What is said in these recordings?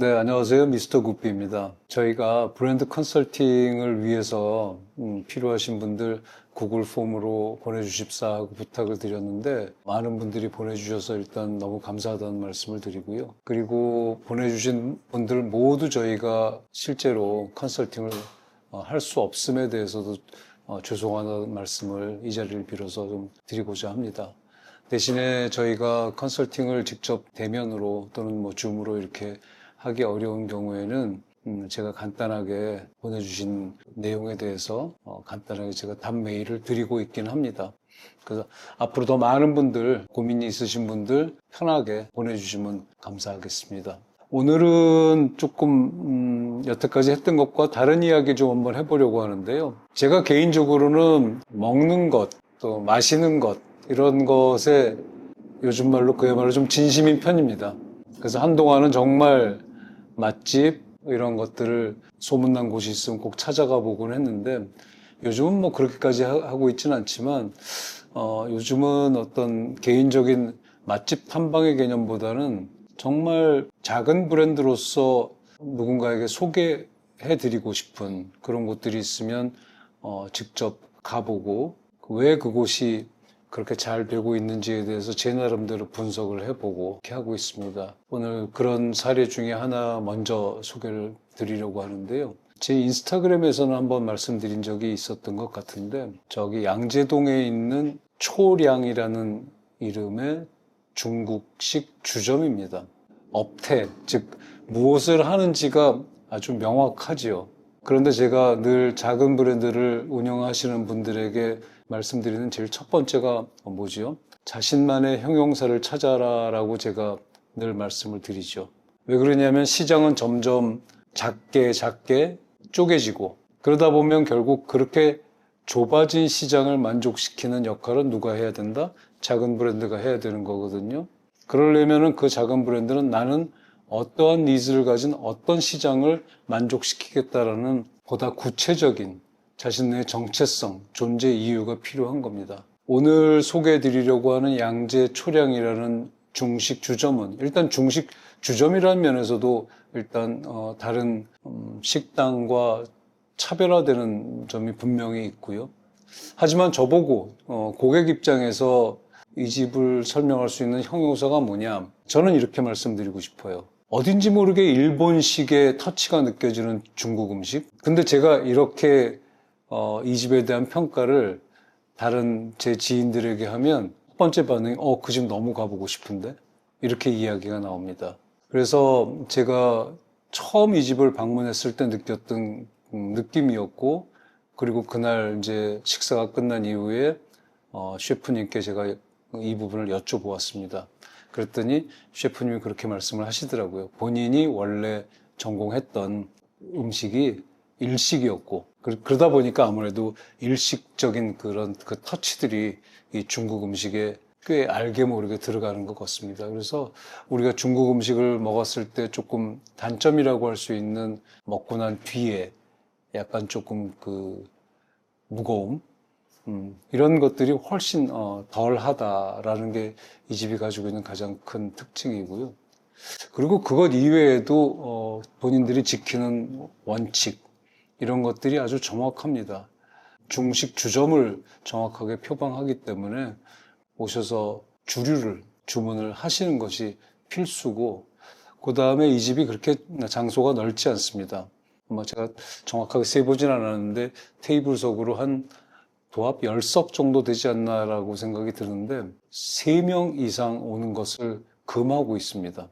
네, 안녕하세요. 미스터 구피입니다. 저희가 브랜드 컨설팅을 위해서 필요하신 분들 구글 폼으로 보내주십사 하고 부탁을 드렸는데 많은 분들이 보내주셔서 일단 너무 감사하다는 말씀을 드리고요. 그리고 보내주신 분들 모두 저희가 실제로 컨설팅을 할 수 없음에 대해서도 죄송하다는 말씀을 이 자리를 빌어서 좀 드리고자 합니다. 대신에 저희가 컨설팅을 직접 대면으로 또는 뭐 줌으로 이렇게 하기 어려운 경우에는 제가 간단하게 보내주신 내용에 대해서 간단하게 제가 답 메일을 드리고 있긴 합니다. 그래서 앞으로 더 많은 분들, 고민이 있으신 분들 편하게 보내주시면 감사하겠습니다. 오늘은 조금 여태까지 했던 것과 다른 이야기 좀 한번 해보려고 하는데요. 제가 개인적으로는 먹는 것, 또 마시는 것 이런 것에 요즘 말로 그야말로 좀 진심인 편입니다. 그래서 한동안은 정말 맛집 이런 것들을 소문난 곳이 있으면 꼭 찾아가 보곤 했는데 요즘은 뭐 그렇게까지 하고 있지는 않지만 요즘은 어떤 개인적인 맛집 탐방의 개념보다는 정말 작은 브랜드로서 누군가에게 소개해드리고 싶은 그런 곳들이 있으면 직접 가보고 왜 그곳이 그렇게 잘 되고 있는지에 대해서 제 나름대로 분석을 해보고 이렇게 하고 있습니다. 오늘 그런 사례 중에 하나 먼저 소개를 드리려고 하는데요. 제 인스타그램에서는 한번 말씀드린 적이 있었던 것 같은데 저기 양재동에 있는 초량이라는 이름의 중국식 주점입니다. 업태, 즉 무엇을 하는지가 아주 명확하지요. 그런데 제가 늘 작은 브랜드를 운영하시는 분들에게 말씀드리는 제일 첫 번째가 뭐지요? 자신만의 형용사를 찾아라라고 제가 늘 말씀을 드리죠. 왜 그러냐면 시장은 점점 작게 쪼개지고 그러다 보면 결국 그렇게 좁아진 시장을 만족시키는 역할은 누가 해야 된다? 작은 브랜드가 해야 되는 거거든요. 그러려면은 그 작은 브랜드는 나는 어떠한 니즈를 가진 어떤 시장을 만족시키겠다라는 보다 구체적인 자신의 정체성, 존재 이유가 필요한 겁니다. 오늘 소개해 드리려고 하는 양재 초량이라는 중식 주점은 일단 중식 주점이라는 면에서도 일단 다른 식당과 차별화되는 점이 분명히 있고요. 하지만 저보고 고객 입장에서 이 집을 설명할 수 있는 형용사가 뭐냐? 저는 이렇게 말씀드리고 싶어요. 어딘지 모르게 일본식의 터치가 느껴지는 중국 음식? 근데 제가 이렇게 이 집에 대한 평가를 다른 제 지인들에게 하면 첫 번째 반응이 그 집 너무 가보고 싶은데? 이렇게 이야기가 나옵니다. 그래서 제가 처음 이 집을 방문했을 때 느꼈던 느낌이었고 그리고 그날 이제 식사가 끝난 이후에 셰프님께 제가 이 부분을 여쭤보았습니다. 그랬더니 셰프님이 그렇게 말씀을 하시더라고요. 본인이 원래 전공했던 음식이 일식이었고 그러다 보니까 아무래도 일식적인 그런 그 터치들이 이 중국 음식에 꽤 알게 모르게 들어가는 것 같습니다. 그래서 우리가 중국 음식을 먹었을 때 조금 단점이라고 할 수 있는 먹고 난 뒤에 약간 조금 그 무거움 이런 것들이 훨씬 덜하다라는 게 이 집이 가지고 있는 가장 큰 특징이고요. 그리고 그것 이외에도 본인들이 지키는 원칙 이런 것들이 아주 정확합니다. 중식 주점을 정확하게 표방하기 때문에 오셔서 주류를 주문을 하시는 것이 필수고 그 다음에 이 집이 그렇게 장소가 넓지 않습니다. 제가 정확하게 세보진 않았는데 테이블석으로 한 도합 10석 정도 되지 않나라고 생각이 드는데 3명 이상 오는 것을 금하고 있습니다.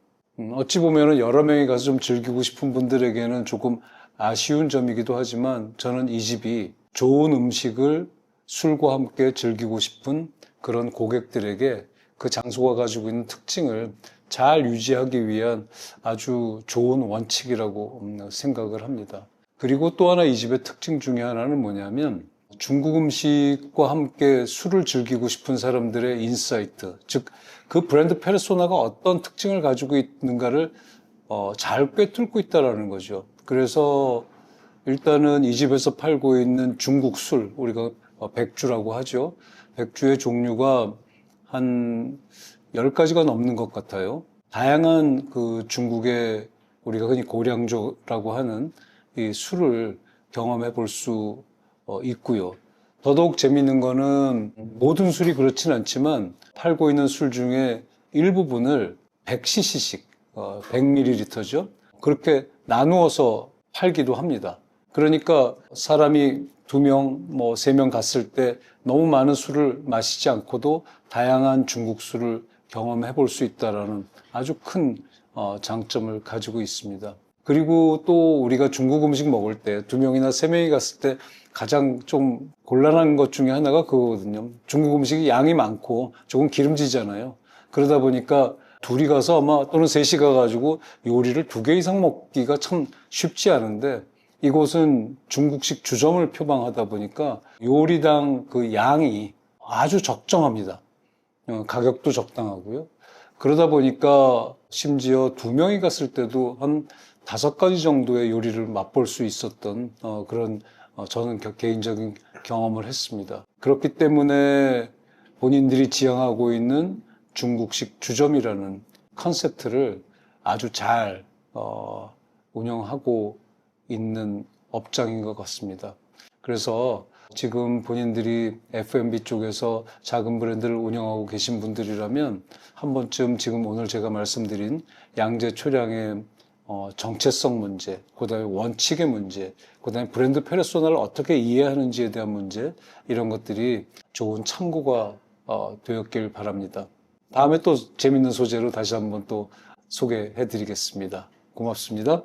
어찌 보면 여러 명이 가서 좀 즐기고 싶은 분들에게는 조금 아쉬운 점이기도 하지만 저는 이 집이 좋은 음식을 술과 함께 즐기고 싶은 그런 고객들에게 그 장소가 가지고 있는 특징을 잘 유지하기 위한 아주 좋은 원칙이라고 생각을 합니다. 그리고 또 하나 이 집의 특징 중에 하나는 뭐냐면 중국 음식과 함께 술을 즐기고 싶은 사람들의 인사이트, 즉 그 브랜드 페르소나가 어떤 특징을 가지고 있는가를 잘 꿰뚫고 있다는 거죠. 그래서 일단은 이 집에서 팔고 있는 중국 술, 우리가 백주라고 하죠. 백주의 종류가 한 10가지가 넘는 것 같아요. 다양한 그 중국의 우리가 흔히 고량주라고 하는 이 술을 경험해 볼 수 있고요. 더더욱 재미있는 거는 모든 술이 그렇진 않지만 팔고 있는 술 중에 일부분을 100cc씩, 100ml죠. 그렇게 나누어서 팔기도 합니다. 그러니까 사람이 2명, 3명 갔을 때 너무 많은 술을 마시지 않고도 다양한 중국 술을 경험해 볼 수 있다는 아주 큰 장점을 가지고 있습니다. 그리고 또 우리가 중국 음식 먹을 때 2명이나 3명이 갔을 때 가장 좀 곤란한 것 중에 하나가 그거거든요. 중국 음식이 양이 많고 조금 기름지잖아요. 그러다 보니까 둘이 가서 아마 또는 셋이 가가지고 요리를 2개 이상 먹기가 참 쉽지 않은데 이곳은 중국식 주점을 표방하다 보니까 요리당 그 양이 아주 적정합니다. 가격도 적당하고요. 그러다 보니까 심지어 2명이 갔을 때도 한 5가지 정도의 요리를 맛볼 수 있었던 그런 저는 개인적인 경험을 했습니다. 그렇기 때문에 본인들이 지향하고 있는 중국식 주점이라는 컨셉트를 아주 잘 운영하고 있는 업장인 것 같습니다. 그래서 지금 본인들이 F&B 쪽에서 작은 브랜드를 운영하고 계신 분들이라면 한 번쯤 지금 오늘 제가 말씀드린 양재 초량의 정체성 문제, 그다음에 원칙의 문제, 그다음에 브랜드 페르소나를 어떻게 이해하는지에 대한 문제, 이런 것들이 좋은 참고가 되었길 바랍니다. 다음에 또 재밌는 소재로 다시 한번 또 소개해 드리겠습니다. 고맙습니다.